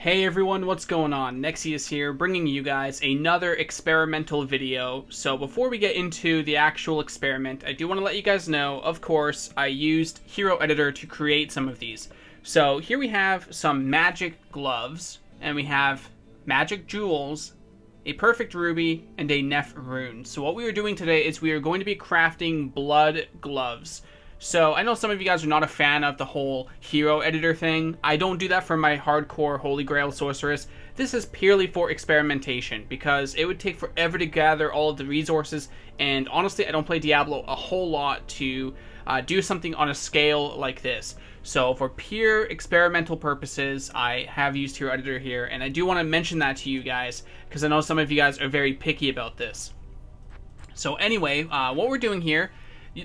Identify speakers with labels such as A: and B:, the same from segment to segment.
A: Hey everyone, what's going on? Nexius here, bringing you guys another experimental video. So before we get into the actual experiment, I do want to let you guys know, of course, I used Hero Editor to create some of these. So here we have some magic gloves, and we have magic jewels, a perfect ruby, and a Neph rune. So what we are doing today is we are going to be crafting blood gloves. So I know some of you guys are not a fan of the whole hero editor thing. I don't do that for my hardcore Holy Grail sorceress. This is purely for experimentation because it would take forever to gather all of the resources, and honestly I don't play Diablo a whole lot to do something on a scale like this. So for pure experimental purposes, I have used Hero Editor here, and I do want to mention that to you guys because I know some of you guys are very picky about this. So anyway, what we're doing here,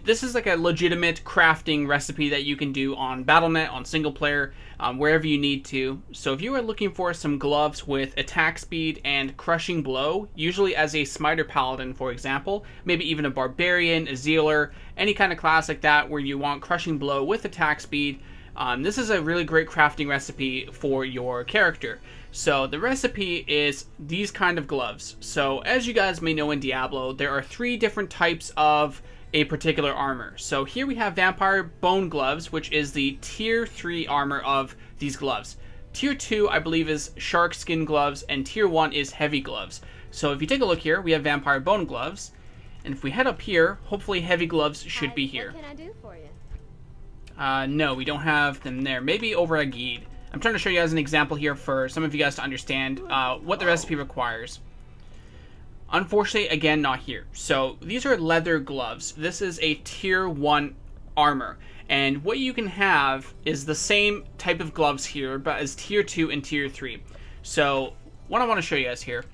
A: this is like a legitimate crafting recipe that you can do on Battle.net, on single player, wherever you need to. So if you are looking for some gloves with attack speed and crushing blow, usually as a smiter paladin for example, maybe even a barbarian, a zealer, any kind of class like that where you want crushing blow with attack speed, this is a really great crafting recipe for your character. So the recipe is these kind of gloves. So as you guys may know in Diablo, there are 3 different types of a particular armor. So here we have Vampire Bone Gloves, which is the tier 3 armor of these gloves. Tier 2, I believe, is Shark Skin Gloves, and Tier 1 is Heavy Gloves. So if you take a look here, we have Vampire Bone Gloves, and if we head up here, hopefully Heavy Gloves should be here.
B: What can I do for you?
A: No, we don't have them there. Maybe over a guide. I'm trying to show you guys an example here for some of you guys to understand what the recipe requires. Unfortunately, again, not here. So these are leather gloves. This is a tier 1 armor. And what you can have is the same type of gloves here, but as tier 2 and tier 3. So what I want to show you guys here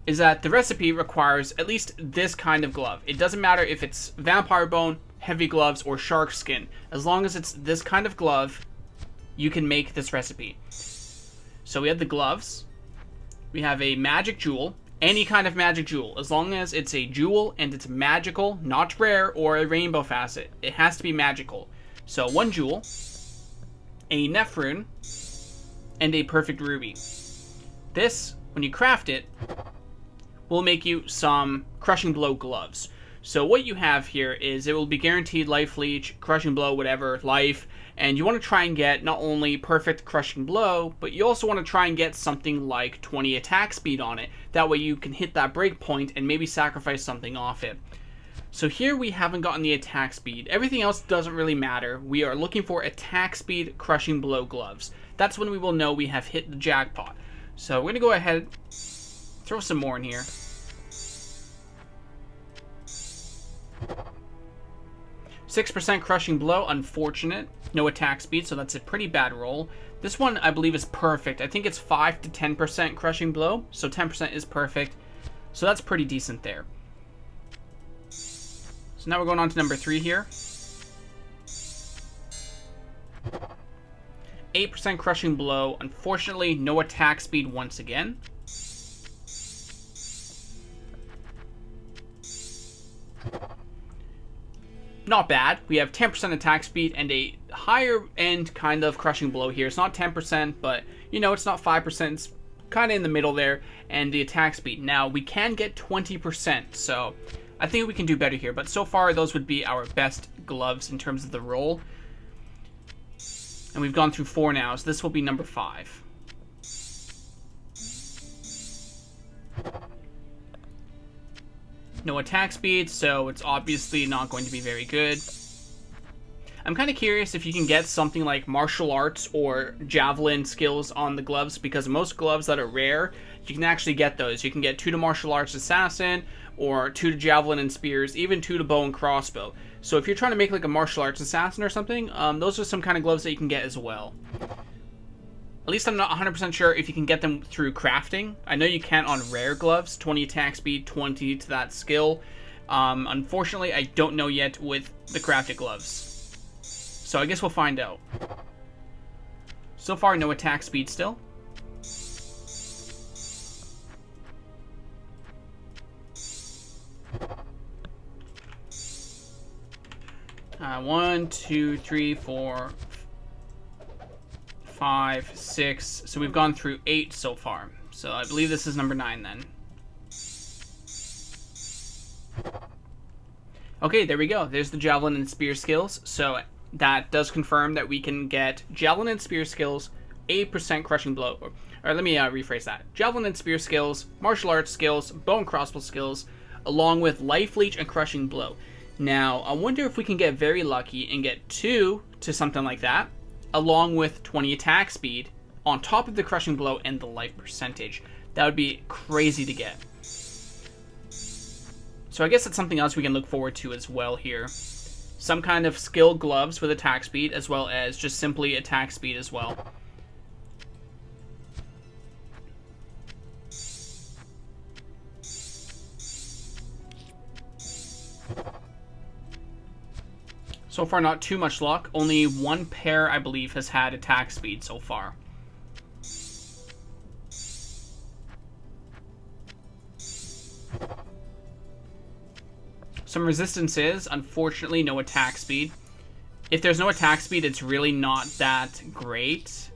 A: is that the recipe requires at least this kind of glove. It doesn't matter if it's vampire bone, heavy gloves, or shark skin. As long as it's this kind of glove, you can make this recipe. So we have the gloves. We have a magic jewel. Any kind of magic jewel, as long as it's a jewel and it's magical, not rare or a rainbow facet. It has to be magical. So 1 jewel, a Neph rune, and a perfect ruby. This, when you craft it, will make you some crushing blow gloves. So what you have here is it will be guaranteed life leech, crushing blow, whatever, life, and you want to try and get not only perfect crushing blow, but you also want to try and get something like 20 attack speed on it. That way you can hit that break point and maybe sacrifice something off it. So here we haven't gotten the attack speed. Everything else doesn't really matter. We are looking for attack speed crushing blow gloves. That's when we will know we have hit the jackpot. So we're going to go ahead, throw some more in here. %, crushing blow, unfortunate. No attack speed, so that's a pretty bad roll. This one, I believe, is perfect. I think it's 5 to 10% crushing blow, so 10% is perfect. So that's pretty decent there. So now we're going on to number 3 here. 8% crushing blow, unfortunately, no attack speed once again. Not bad. We have 10% attack speed and a higher end kind of crushing blow here. It's not 10%, but you know, it's not 5%. It's kind of in the middle there. And the attack speed. Now, we can get 20%, so I think we can do better here. But so far, those would be our best gloves in terms of the roll. And we've gone through 4 now, so this will be number 5. No attack speed, so it's obviously not going to be very good. I'm kind of curious if you can get something like martial arts or javelin skills on the gloves, because most gloves that are rare, you can actually get those. You can get 2 to martial arts assassin, or 2 to javelin and spears, even 2 to bow and crossbow. So if you're trying to make like a martial arts assassin or something, those are some kind of gloves that you can get as well. At least I'm not 100% sure if you can get them through crafting. I know you can on rare gloves, 20 attack speed, 20 to that skill. Unfortunately, I don't know yet with the crafted gloves. So I guess we'll find out. So far, no attack speed still. One, two, three, four, 5, 6. So we've gone through 8 so far. So I believe this is number 9 then. Okay, there we go. There's the Javelin and Spear skills. So that does confirm that we can get Javelin and Spear skills, 8% Crushing Blow. Or let me rephrase that. Javelin and Spear skills, Martial Arts skills, Bow and Crossbow skills, along with Life Leech and Crushing Blow. Now, I wonder if we can get very lucky and get 2 to something like that, along with 20 attack speed, on top of the Crushing Blow and the life percentage. That would be crazy to get. So I guess that's something else we can look forward to as well here. Some kind of skill gloves with attack speed, as well as just simply attack speed as well. So far, not too much luck. Only one pair, I believe, has had attack speed so far. Some resistances, unfortunately, no attack speed. If there's no attack speed, it's really not that great.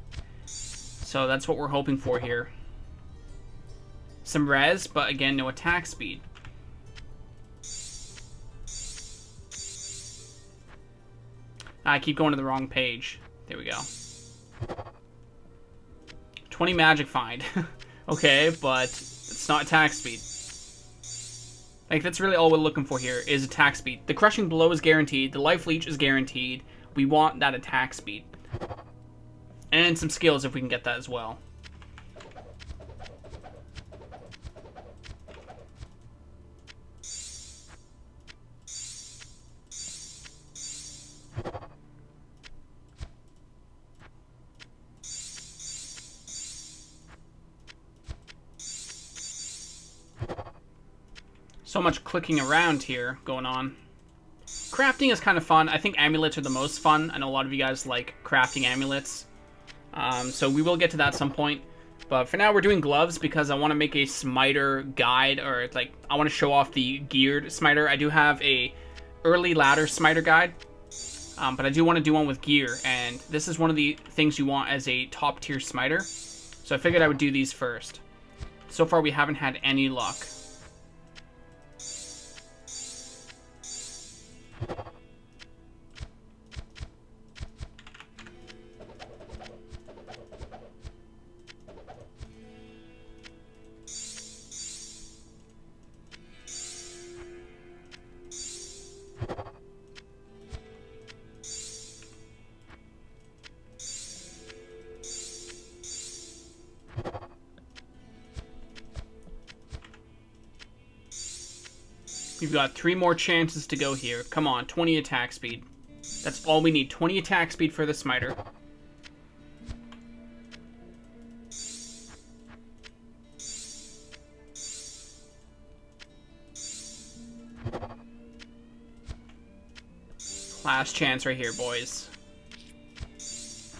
A: So that's what we're hoping for here. Some res, but again, no attack speed. I keep going to the wrong page. There we go. 20 magic find. Okay, but it's not attack speed. Like, that's really all we're looking for here, is attack speed. The Crushing Blow is guaranteed. The Life Leech is guaranteed. We want that attack speed. And some skills if we can get that as well. So much clicking around here going on. Crafting is kind of fun. I think amulets are the most fun. I know a lot of you guys like crafting amulets. So we will get to that at some point. But for now, we're doing gloves because I want to make a smiter guide, or it's like I want to show off the geared smiter. I do have a early ladder smiter guide, but I do want to do one with gear, and this is one of the things you want as a top tier smiter. So I figured I would do these first. So far, we haven't had any luck. We've got 3 more chances to go here. Come on, 20 attack speed. That's all we need. 20 attack speed for the smiter. Last chance right here, boys.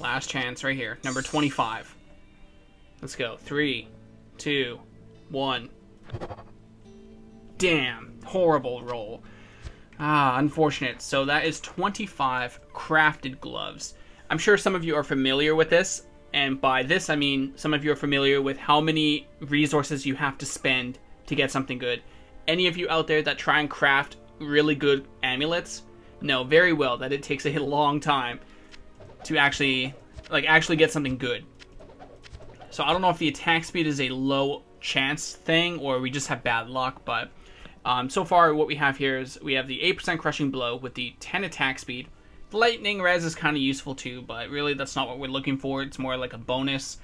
A: Last chance right here. Number 25. Let's go. 3, 2, 1. Damn. Horrible roll. Unfortunate. So that is 25 crafted gloves. I'm sure some of you are familiar with this, and by this I mean some of you are familiar with how many resources you have to spend to get something good. Any of you out there that try and craft really good amulets know very well that it takes a long time to actually get something good. So I don't know if the attack speed is a low chance thing or we just have bad luck, but so far what we have here is we have the 8% Crushing Blow with the 10 attack speed. The Lightning Res is kind of useful too, but really that's not what we're looking for. It's more like a bonus.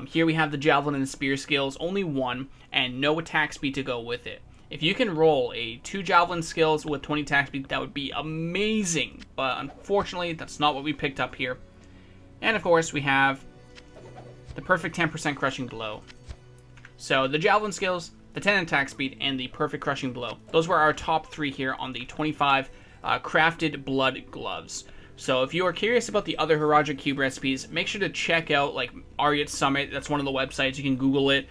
A: Here we have the Javelin and Spear skills, only 1, and no attack speed to go with it. If you can roll a 2 Javelin skills with 20 attack speed, that would be amazing, but unfortunately that's not what we picked up here. And of course we have the perfect 10% Crushing Blow. So the Javelin skills, the 10 attack speed, and the perfect Crushing Blow. Those were our top 3 here on the 25 crafted blood gloves. So if you are curious about the other Haraja cube recipes, make sure to check out like Ariat Summit. That's one of the websites. You can Google it.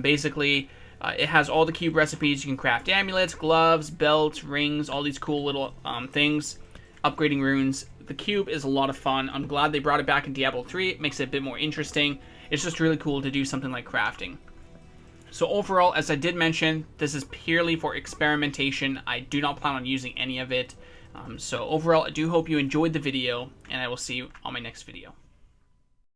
A: Basically, it has all the cube recipes. You can craft amulets, gloves, belts, rings, all these cool little things. Upgrading runes. the cube is a lot of fun. I'm glad they brought it back in Diablo 3. It makes it a bit more interesting. It's just really cool to do something like crafting. So overall, as I did mention, this is purely for experimentation. I do not plan on using any of it. So overall, I do hope you enjoyed the video, and I will see you on my next video.